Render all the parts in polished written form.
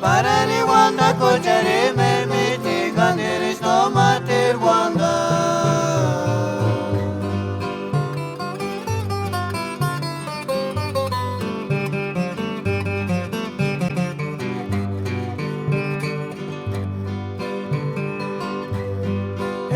Parani wanda kochari mermiti kandiris no matir wanda.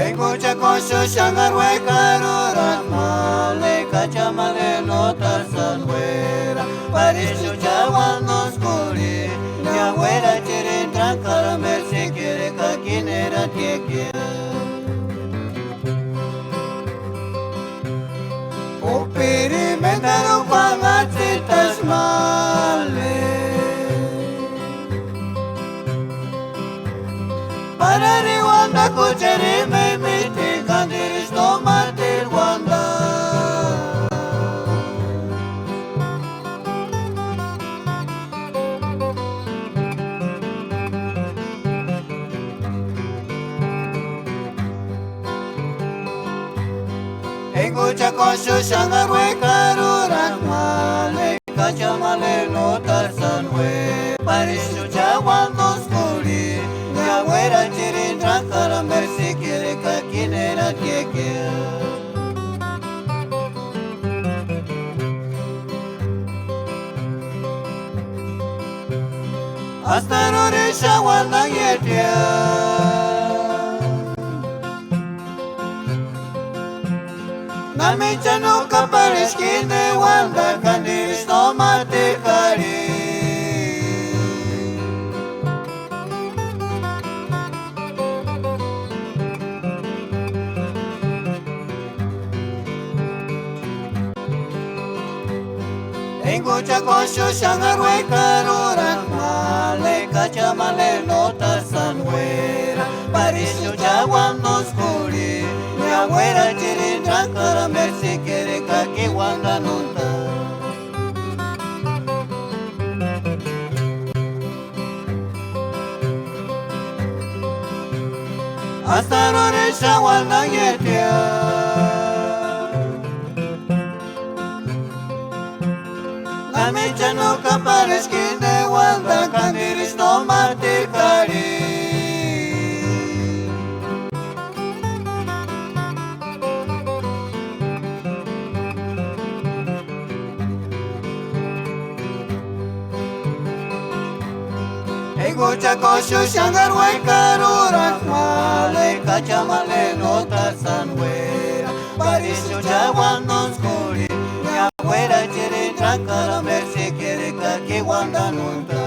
Escucha con su shangar huecaruras male, cachamale no tarsalhuera, parishu chawan nos curi, mi abuela chirin trancara mersi quiere caquinera tiequia. Upiri mendaru pangatsitas male, parani wanda kuchari memiti kandiris no matir wanda. Escucha con su shangar huecaruras male, cachamale no tarsalhue, parishu chawan nos curi, mi abuela chirin trancara mersi quiere caquinera tiequia. Hasta rorisha wanda yetia, namicha no kaparishkine wanda kandiris no matikari. Escucha con su shangar huecaruras male, cachamale no tarsalhuera, parishu chawan nos curi, mi abuela chirin trancara mersi quiere kaki wanda nunta. Hasta rorisha wanda yetia, namicha no kaparishkine wanda kandiris no matikari. Escucha con su shangar huecaruras male, cachamale no tarsalhuera, parishu chawan nos curi, mi abuela chirin trancara mersi quiere kaki wanda nunta.